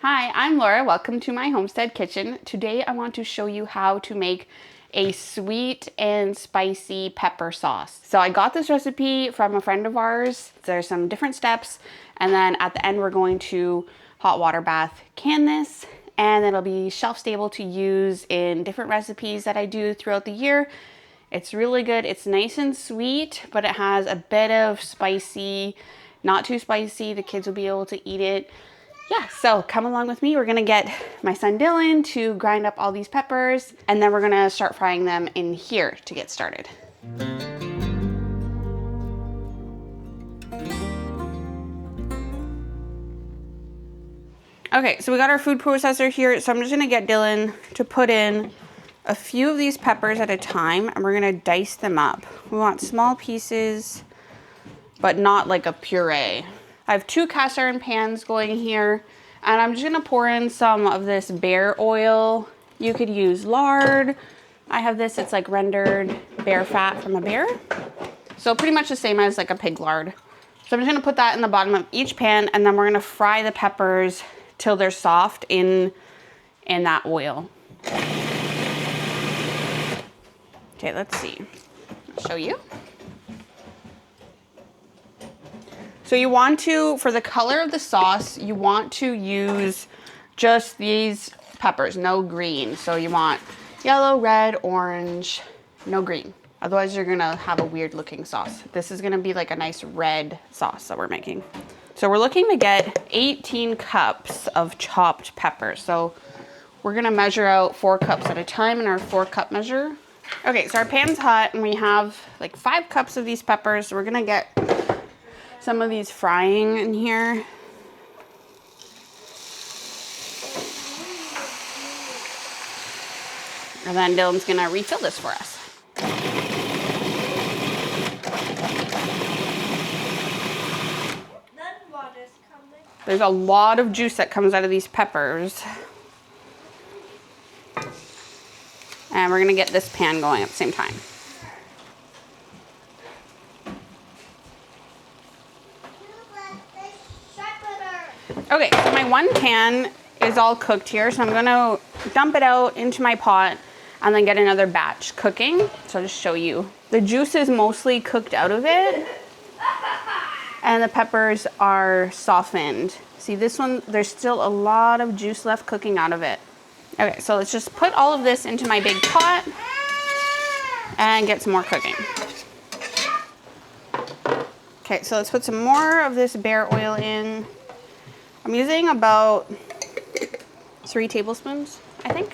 Hi, I'm Laura. Welcome to my homestead kitchen. Today I want to show you how to make a sweet and spicy pepper sauce. So I got this recipe from a friend of ours. There's some different steps, and then at the end we're going to hot water bath can this, and it'll be shelf stable to use in different recipes that I do throughout the year. It's really good. It's nice and sweet, but it has a bit of spicy, not too spicy. The kids will be able to eat it. Yeah, so come along with me. We're gonna get my son Dylan to grind up all these peppers, and then we're gonna start frying them in here to get started. Okay, so we got our food processor here, so I'm just gonna get Dylan to put in a few of these peppers at a time, and we're gonna dice them up. We want small pieces, but not like a puree. I have 2 cast iron pans going here, and I'm just gonna pour in some of this bear oil. You could use lard. I have this, it's like rendered bear fat from a bear. So pretty much the same as like a pig lard. So I'm just gonna put that in the bottom of each pan, and then we're gonna fry the peppers till they're soft in that oil. Okay, let's see. I'll show you. So you want to, for the color of the sauce, you want to use just these peppers, no green. So you want yellow, red, orange, no green. Otherwise you're gonna have a weird looking sauce. This is gonna be like a nice red sauce that we're making. So we're looking to get 18 cups of chopped peppers. So we're gonna measure out 4 cups at a time in our 4-cup measure. Okay, so our pan's hot and we have like 5 cups of these peppers. So we're gonna get some of these frying in here. And then Dylan's gonna refill this for us. There's a lot of juice that comes out of these peppers. And we're gonna get this pan going at the same time. Okay, so my 1 pan is all cooked here, so I'm gonna dump it out into my pot and then get another batch cooking. So I'll just show you. The juice is mostly cooked out of it, and the peppers are softened. See this one, there's still a lot of juice left cooking out of it. Okay, so let's just put all of this into my big pot and get some more cooking. Okay, so let's put some more of this bear oil in. I'm using about 3 tablespoons, I think.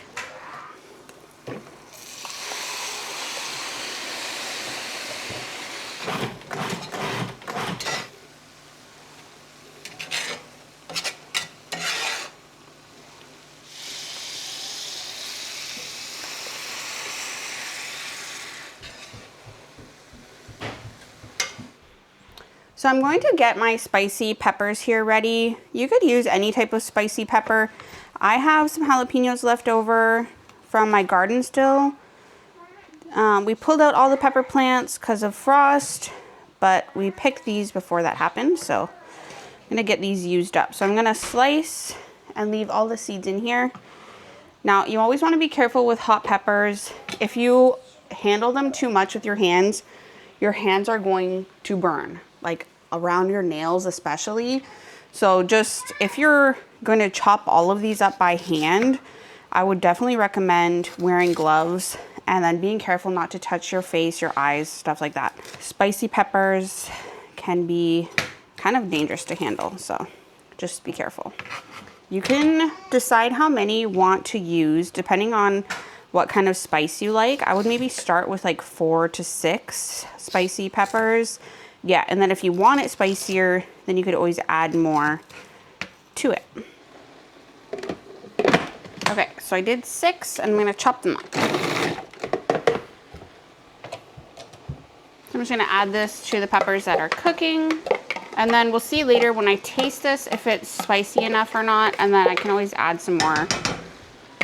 So I'm going to get my spicy peppers here ready. You could use any type of spicy pepper. I have some jalapenos left over from my garden still. We pulled out all the pepper plants because of frost, but we picked these before that happened. So I'm gonna get these used up. So I'm gonna slice and leave all the seeds in here. Now you always wanna be careful with hot peppers. If you handle them too much with your hands are going to burn, like around your nails especially. So just, if you're going to chop all of these up by hand, I would definitely recommend wearing gloves and then being careful not to touch your face, your eyes, stuff like that. Spicy peppers can be kind of dangerous to handle, so just be careful. You can decide how many you want to use depending on what kind of spice you like. I would maybe start with like 4 to 6 spicy peppers. Yeah, and then if you want it spicier, then you could always add more to it. Okay, so I did 6, and I'm gonna chop them up. I'm just gonna add this to the peppers that are cooking, and then we'll see later when I taste this if it's spicy enough or not, and then I can always add some more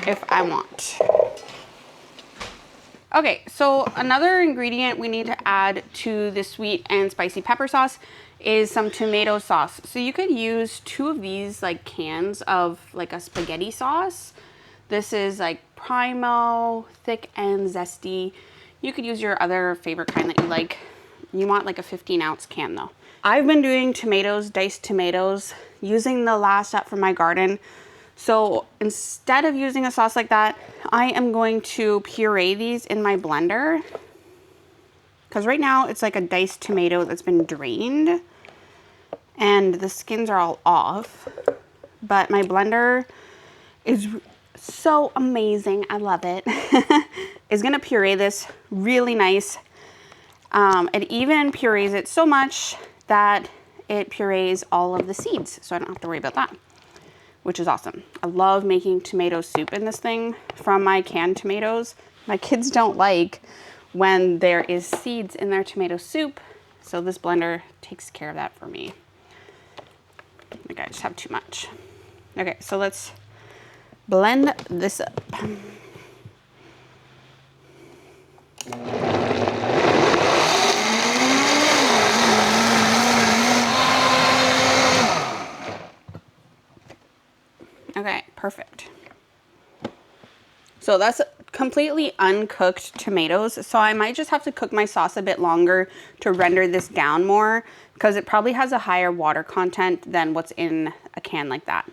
if I want. Okay, so another ingredient we need to add to the sweet and spicy pepper sauce is some tomato sauce. So you could use 2 of these like cans of like a spaghetti sauce. This is like Primo, thick and zesty. You could use your other favorite kind that you like. You want like a 15-ounce can though. I've been doing tomatoes, diced tomatoes, using the last up from my garden. So instead of using a sauce like that, I am going to puree these in my blender. Because right now it's like a diced tomato that's been drained and the skins are all off. But my blender is so amazing. I love it. It's gonna puree this really nice. It even purees it so much that it purees all of the seeds. So I don't have to worry about that, which is awesome. I love making tomato soup in this thing from my canned tomatoes. My kids don't like when there is seeds in their tomato soup. So this blender takes care of that for me. Like I just have too much. Okay, so let's blend this up. Okay, perfect. So that's completely uncooked tomatoes. So I might just have to cook my sauce a bit longer to render this down more because it probably has a higher water content than what's in a can like that.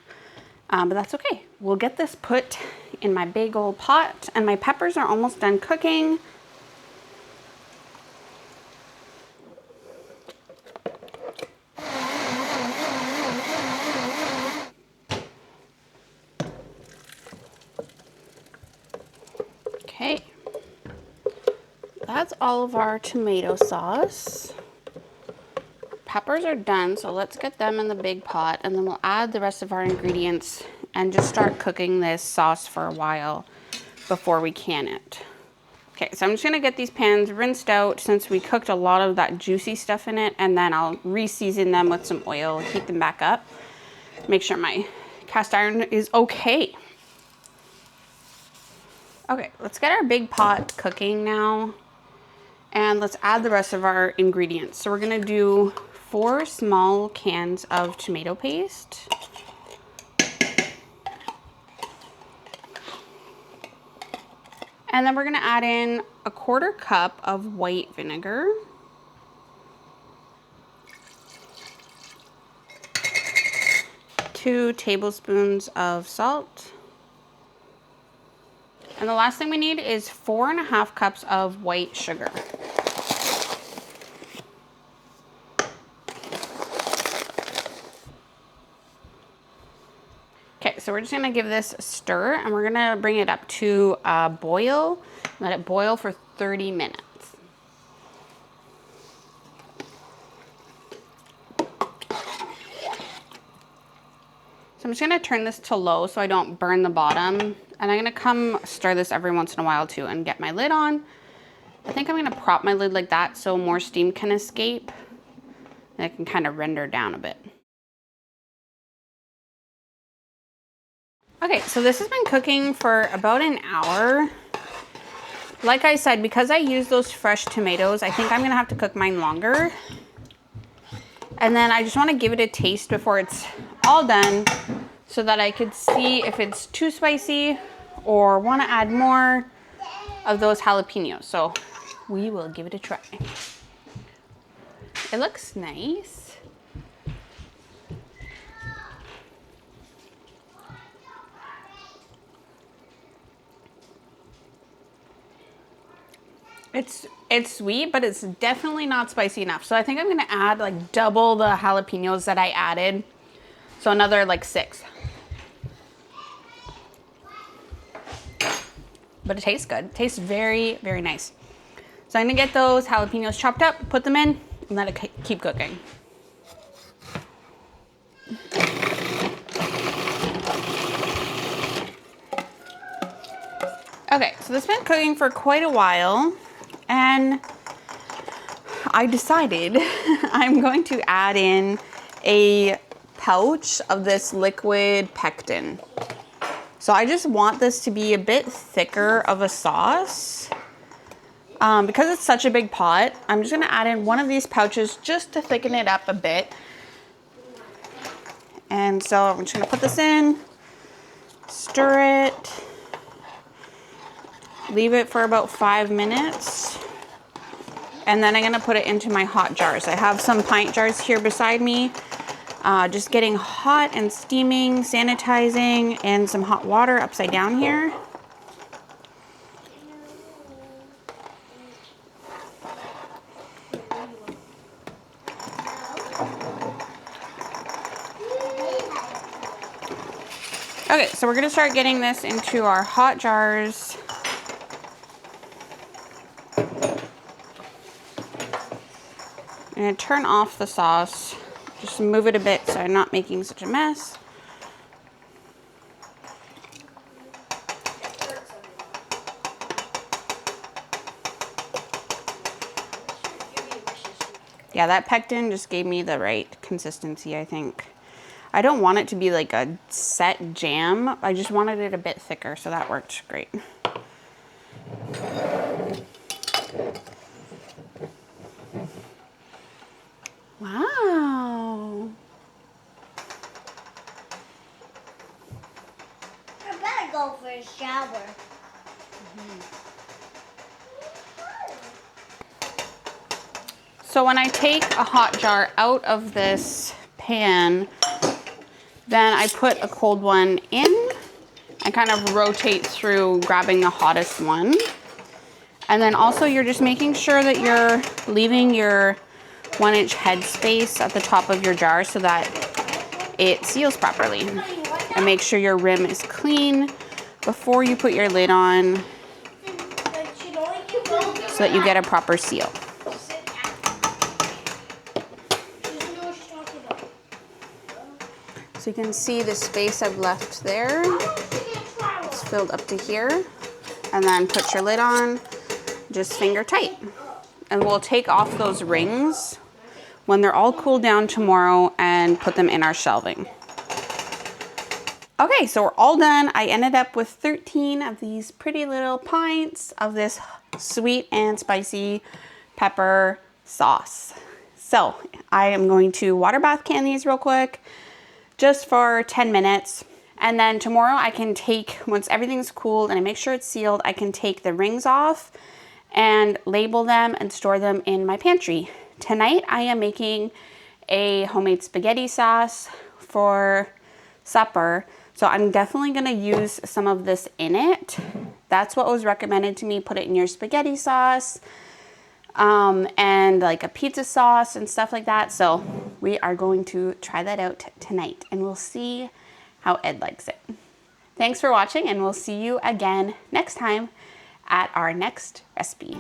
But that's okay. We'll get this put in my big old pot and my peppers are almost done cooking. Okay, that's all of our tomato sauce. Peppers are done, so let's get them in the big pot and then we'll add the rest of our ingredients and just start cooking this sauce for a while before we can it. Okay, so I'm just gonna get these pans rinsed out since we cooked a lot of that juicy stuff in it, and then I'll re-season them with some oil, heat them back up, make sure my cast iron is okay. Okay, let's get our big pot cooking now and let's add the rest of our ingredients. So we're gonna do 4 small cans of tomato paste. And then we're gonna add in a 1/4 cup of white vinegar. Two tablespoons of salt. And the last thing we need is 4.5 cups of white sugar. Okay, so we're just gonna give this a stir and we're gonna bring it up to a boil. Let it boil for 30 minutes. So I'm just gonna turn this to low so I don't burn the bottom. And I'm gonna come stir this every once in a while too and get my lid on. I think I'm gonna prop my lid like that so more steam can escape. And it can kind of render down a bit. Okay, so this has been cooking for about an hour. Like I said, because I use those fresh tomatoes, I think I'm gonna have to cook mine longer. And then I just wanna give it a taste before it's all done so that I could see if it's too spicy or wanna add more of those jalapenos. So we will give it a try. It looks nice. It's sweet, but it's definitely not spicy enough. So I think I'm gonna add like double the jalapenos that I added. So another like 6. But it tastes good. It tastes very, very nice. So I'm gonna get those jalapenos chopped up, put them in, and let it keep cooking. Okay, so this has been cooking for quite a while, and I decided I'm going to add in a pouch of this liquid pectin. So I just want this to be a bit thicker of a sauce. Because it's such a big pot, I'm just gonna add in one of these pouches just to thicken it up a bit. And so I'm just gonna put this in, stir it, leave it for about 5 minutes. And then I'm gonna put it into my hot jars. I have some pint jars here beside me, just getting hot and steaming, sanitizing, and some hot water upside down here. Okay, so we're gonna start getting this into our hot jars. I'm gonna turn off the sauce, just move it a bit so I'm not making such a mess. Yeah, that pectin just gave me the right consistency, I think. I don't want it to be like a set jam. I just wanted it a bit thicker, so that worked great. Wow. I better go for a shower. So when I take a hot jar out of this pan, then I put a cold one in and kind of rotate through grabbing the hottest one. And then also you're just making sure that you're leaving your 1-inch head space at the top of your jar so that it seals properly. And make sure your rim is clean before you put your lid on so that you get a proper seal. So you can see the space I've left there. It's filled up to here. And then put your lid on, just finger tight. And we'll take off those rings when they're all cooled down tomorrow and put them in our shelving. Okay, so we're all done. I ended up with 13 of these pretty little pints of this sweet and spicy pepper sauce. So I am going to water bath can these real quick, just for 10 minutes. And then tomorrow I can take, once everything's cooled and I make sure it's sealed, I can take the rings off and label them and store them in my pantry. Tonight I am making a homemade spaghetti sauce for supper. So I'm definitely gonna use some of this in it. That's what was recommended to me. Put it in your spaghetti sauce and like a pizza sauce and stuff like that. So we are going to try that out tonight and we'll see how Ed likes it. Thanks for watching and we'll see you again next time at our next recipe.